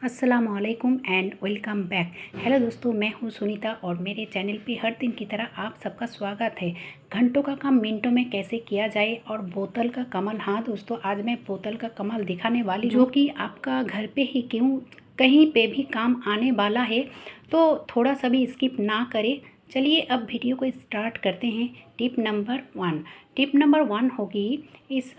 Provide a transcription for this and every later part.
अस्सलामुअलैकुम and welcome back. Hello दोस्तों, मैं हूं सुनीता और मेरे चैनल पे हर दिन की तरह आप सबका स्वागत है। घंटों का काम मिनटों में कैसे किया जाए और बोतल का कमाल। हाँ दोस्तों, आज मैं बोतल का कमाल दिखाने वाली हूं, जो कि आपका घर पे ही क्यों कहीं पे भी काम आने वाला है। तो थोड़ा सा भी स्किप ना करें। चलिए अब वीडियो को स्टार्ट करते हैं। टिप नंबर वन होगी इस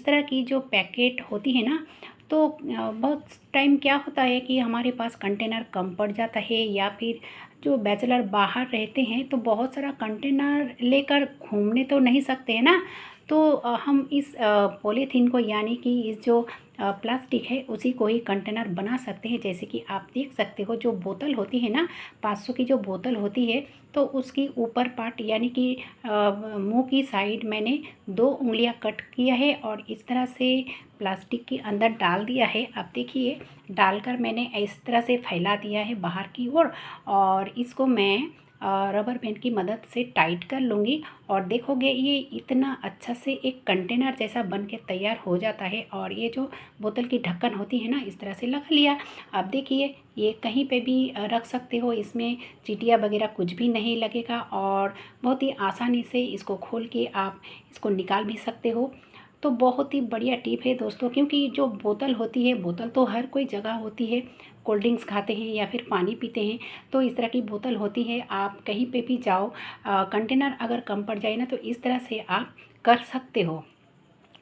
तरह की जो पैकेट होती है ना, तो बहुत टाइम क्या होता है कि हमारे पास कंटेनर कम पड़ जाता है, या फिर जो बैचलर बाहर रहते हैं तो बहुत सारा कंटेनर लेकर घूमने तो नहीं सकते हैं ना। तो हम इस पॉलीथीन को, यानी कि इस जो प्लास्टिक है उसी को ही कंटेनर बना सकते हैं। जैसे कि आप देख सकते हो, जो बोतल होती है ना, 500 की जो बोतल होती है, तो उसकी ऊपर पार्ट यानी कि मुंह की साइड मैंने 2 उंगलियां कट किया है और इस तरह से प्लास्टिक के अंदर डाल दिया है। अब देखिए, डालकर मैंने इस तरह से फैला दिया है बाहर की ओर, और इसको मैं रबर बैंड की मदद से टाइट कर लूँगी। और देखोगे ये इतना अच्छा से एक कंटेनर जैसा बन के तैयार हो जाता है। और ये जो बोतल की ढक्कन होती है ना, इस तरह से लगा लिया। अब देखिए, ये कहीं पे भी रख सकते हो, इसमें चींटियाँ वगैरह कुछ भी नहीं लगेगा और बहुत ही आसानी से इसको खोल के आप इसको निकाल भी सकते हो। तो बहुत ही बढ़िया टिप है दोस्तों, क्योंकि जो बोतल होती है, बोतल तो हर कोई जगह होती है। कोल्ड ड्रिंक्स खाते हैं या फिर पानी पीते हैं, तो इस तरह की बोतल होती है। आप कहीं पे भी जाओ, कंटेनर अगर कम पड़ जाए ना, तो इस तरह से आप कर सकते हो।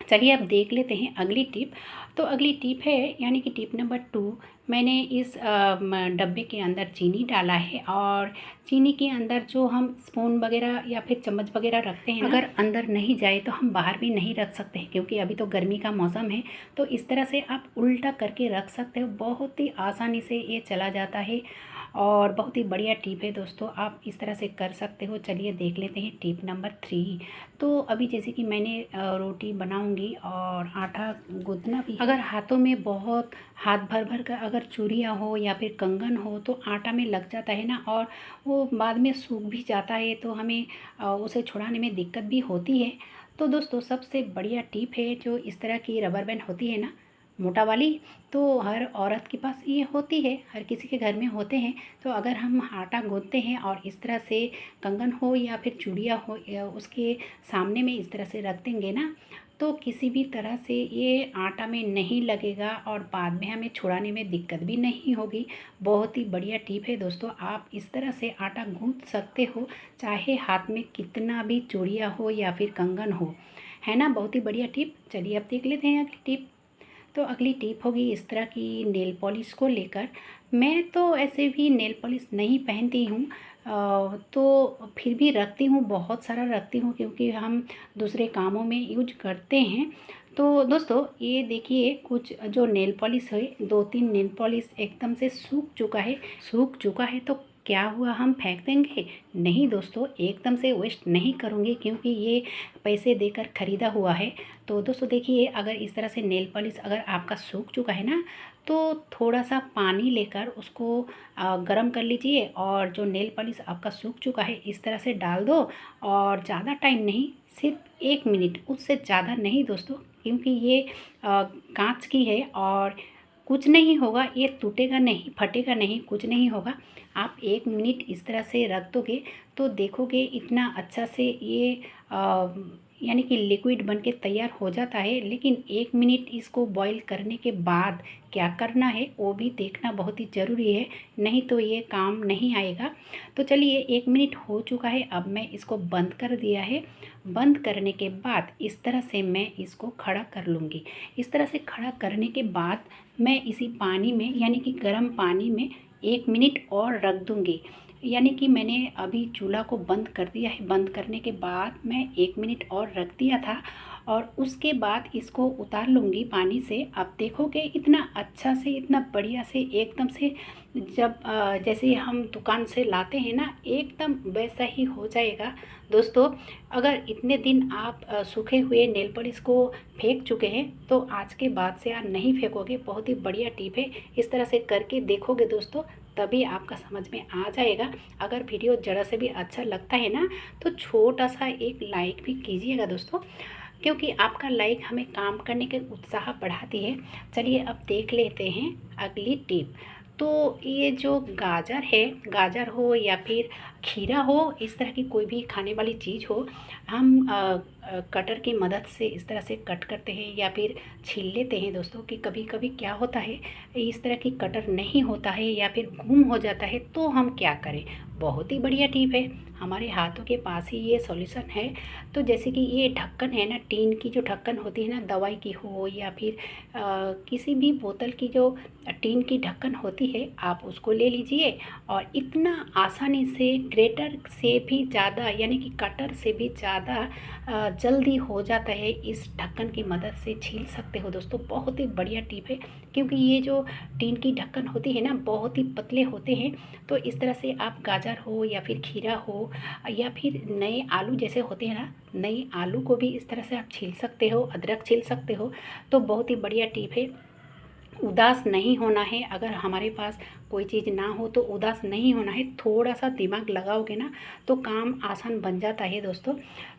चलिए अब देख लेते हैं अगली टिप। तो अगली टिप है, यानी कि टिप नंबर 2। मैंने इस डब्बे के अंदर चीनी डाला है, और चीनी के अंदर जो हम स्पून वगैरह या फिर चम्मच वगैरह रखते हैं, अगर अंदर नहीं जाए तो हम बाहर भी नहीं रख सकते हैं, क्योंकि अभी तो गर्मी का मौसम है। तो इस तरह से आप उल्टा करके रख सकते हो, बहुत ही आसानी से ये चला जाता है। और बहुत ही बढ़िया टिप है दोस्तों, आप इस तरह से कर सकते हो। चलिए देख लेते हैं टिप नंबर 3। तो अभी जैसे कि मैंने रोटी बनाऊंगी और आटा गूंथना भी, अगर हाथों में बहुत हाथ भर भर कर अगर चूड़ियाँ हो या फिर कंगन हो, तो आटा में लग जाता है ना, और वो बाद में सूख भी जाता है, तो हमें उसे छुड़ाने में दिक्कत भी होती है। तो दोस्तों, सबसे बढ़िया टिप है, जो इस तरह की रबर बैंड होती है ना, मोटा वाली, तो हर औरत के पास ये होती है, हर किसी के घर में होते हैं। तो अगर हम आटा गूंथते हैं और इस तरह से कंगन हो या फिर चूड़ियाँ हो, या उसके सामने में इस तरह से रख देंगे ना, तो किसी भी तरह से ये आटा में नहीं लगेगा और बाद में हमें छुड़ाने में दिक्कत भी नहीं होगी। बहुत ही बढ़िया टिप है दोस्तों, आप इस तरह से आटा गूंथ सकते हो, चाहे हाथ में कितना भी चूड़ियाँ हो या फिर कंगन हो, है ना। बहुत ही बढ़िया टिप। चलिए अब देख लेते हैं अगली टिप। तो अगली टिप होगी इस तरह की नेल पॉलिश को लेकर। मैं तो ऐसे भी नेल पॉलिश नहीं पहनती हूँ, तो फिर भी रखती हूँ, बहुत सारा रखती हूँ, क्योंकि हम दूसरे कामों में यूज करते हैं। तो दोस्तों, ये देखिए, कुछ जो नेल पॉलिश है, 2-3 नेल पॉलिश एकदम से सूख चुका है। तो क्या हुआ, हम फेंक देंगे? नहीं दोस्तों, एकदम से वेस्ट नहीं करूँगी, क्योंकि ये पैसे देकर ख़रीदा हुआ है। तो दोस्तों देखिए, अगर इस तरह से नेल पॉलिश अगर आपका सूख चुका है ना, तो थोड़ा सा पानी लेकर उसको गरम कर लीजिए, और जो नेल पॉलिश आपका सूख चुका है इस तरह से डाल दो। और ज़्यादा टाइम नहीं, सिर्फ 1 मिनट, उससे ज़्यादा नहीं दोस्तों, क्योंकि ये कांच की है और कुछ नहीं होगा, ये टूटेगा नहीं, फटेगा नहीं, कुछ नहीं होगा। आप 1 मिनट इस तरह से रख दोगे, तो देखोगे इतना अच्छा से ये यानी कि लिक्विड बन के तैयार हो जाता है। लेकिन 1 मिनट इसको बॉईल करने के बाद क्या करना है वो भी देखना बहुत ही ज़रूरी है, नहीं तो ये काम नहीं आएगा। तो चलिए, 1 मिनट हो चुका है, अब मैं इसको बंद कर दिया है। बंद करने के बाद इस तरह से मैं इसको खड़ा कर लूँगी। इस तरह से खड़ा करने के बाद मैं इसी पानी में, यानी कि गर्म पानी में 1 मिनट और रख दूँगी। यानी कि मैंने अभी चूल्हा को बंद कर दिया है। बंद करने के बाद मैं 1 मिनट और रख दिया था, और उसके बाद इसको उतार लूँगी पानी से। आप देखोगे इतना अच्छा से, इतना बढ़िया से, एकदम से जब जैसे हम दुकान से लाते हैं ना, एकदम वैसा ही हो जाएगा दोस्तों। अगर इतने दिन आप सूखे हुए नेल पॉलिश को फेंक चुके हैं, तो आज के बाद से आप नहीं फेंकोगे। बहुत ही बढ़िया टिप है, इस तरह से करके देखोगे दोस्तों, तभी आपका समझ में आ जाएगा। अगर वीडियो ज़रा से भी अच्छा लगता है ना, तो छोटा सा एक लाइक भी कीजिएगा दोस्तों। क्योंकि आपका लाइक हमें काम करने के उत्साह बढ़ाती है। चलिए अब देख लेते हैं अगली टिप। तो ये जो गाजर है, गाजर हो या फिर खीरा हो, इस तरह की कोई भी खाने वाली चीज़ हो, हम कटर की मदद से इस तरह से कट करते हैं या फिर छील लेते हैं दोस्तों। कि कभी कभी क्या होता है, इस तरह की कटर नहीं होता है या फिर गुम हो जाता है, तो हम क्या करें। बहुत ही बढ़िया टिप है, हमारे हाथों के पास ही ये सॉल्यूशन है। तो जैसे कि ये ढक्कन है ना, टीन की जो ढक्कन होती है ना, दवाई की हो या फिर किसी भी बोतल की जो टीन की ढक्कन होती है, आप उसको ले लीजिए और इतना आसानी से ग्रेटर से भी ज़्यादा यानी कि कटर से भी ज़्यादा जल्दी हो जाता है। इस ढक्कन की मदद से छील सकते हो दोस्तों। बहुत ही बढ़िया टिप है, क्योंकि ये जो टीन की ढक्कन होती है ना, बहुत ही पतले होते हैं। तो इस तरह से आप गाजर हो या फिर खीरा हो या फिर नए आलू जैसे होते हैं ना, नए आलू को भी इस तरह से आप छील सकते हो, अदरक छील सकते हो। तो बहुत ही बढ़िया टिप है। उदास नहीं होना है, अगर हमारे पास कोई चीज़ ना हो तो उदास नहीं होना है। थोड़ा सा दिमाग लगाओगे ना तो काम आसान बन जाता है दोस्तों।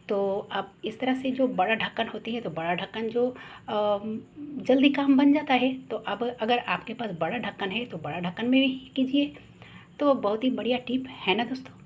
तो अब इस तरह से जो बड़ा ढक्कन होती है, तो बड़ा ढक्कन जो जल्दी काम बन जाता है। तो अब अगर आपके पास बड़ा ढक्कन है तो बड़ा ढक्कन में भी कीजिए। तो बहुत ही बढ़िया टिप है ना दोस्तों।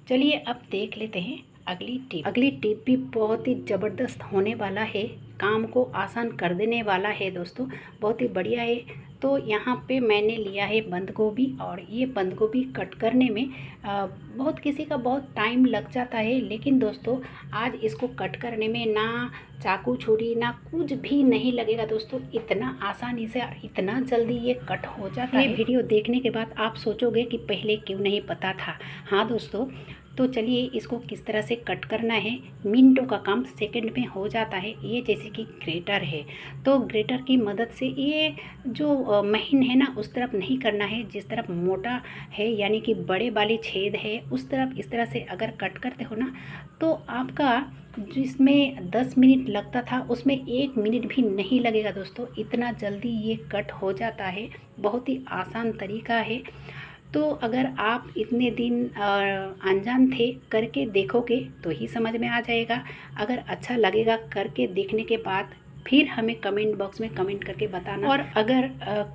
चलिए अब देख लेते हैं अगली टिप। अगली टिप भी बहुत ही ज़बरदस्त होने वाला है, काम को आसान कर देने वाला है दोस्तों। बहुत ही बढ़िया है। तो यहाँ पे मैंने लिया है बंद गोभी, और ये बंद गोभी कट करने में बहुत किसी का बहुत टाइम लग जाता है, लेकिन दोस्तों आज इसको कट करने में ना चाकू छुरी ना कुछ भी नहीं लगेगा दोस्तों। इतना आसानी से और इतना जल्दी ये कट हो जाता है। ये वीडियो देखने के बाद आप सोचोगे कि पहले क्यों नहीं पता था। हाँ दोस्तों, तो चलिए इसको किस तरह से कट करना है। मिनटों का काम सेकंड में हो जाता है। ये जैसे कि ग्रेटर है, तो ग्रेटर की मदद से ये जो महीन है ना, उस तरफ नहीं करना है जिस तरफ मोटा है, यानी कि बड़े वाली छेद है उस तरफ इस तरह से अगर कट करते हो ना, तो आपका जिसमें 10 मिनट लगता था उसमें 1 मिनट भी नहीं लगेगा दोस्तों। इतना जल्दी ये कट हो जाता है, बहुत ही आसान तरीका है। तो अगर आप इतने दिन अनजान थे, करके देखोगे तो ही समझ में आ जाएगा। अगर अच्छा लगेगा करके देखने के बाद, फिर हमें कमेंट बॉक्स में कमेंट करके बताना। और अगर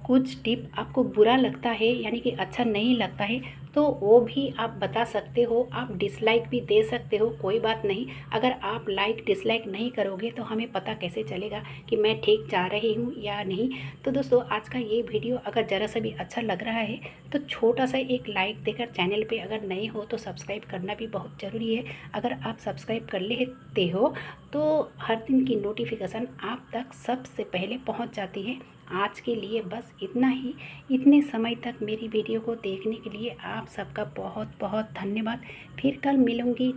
कुछ टिप आपको बुरा लगता है यानी कि अच्छा नहीं लगता है, तो वो भी आप बता सकते हो। आप डिसलाइक भी दे सकते हो, कोई बात नहीं। अगर आप लाइक डिसलाइक नहीं करोगे तो हमें पता कैसे चलेगा कि मैं ठीक जा रही हूँ या नहीं। तो दोस्तों आज का ये वीडियो अगर ज़रा सा भी अच्छा लग रहा है तो छोटा सा एक लाइक देकर, चैनल पे अगर नए हो तो सब्सक्राइब करना भी बहुत ज़रूरी है। अगर आप सब्सक्राइब कर लेते हो तो हर दिन की नोटिफिकेशन आप तक सबसे पहले पहुंच जाती है। आज के लिए बस इतना ही। इतने समय तक मेरी वीडियो को देखने के लिए आप सबका बहुत बहुत धन्यवाद। फिर कल मिलूँगी।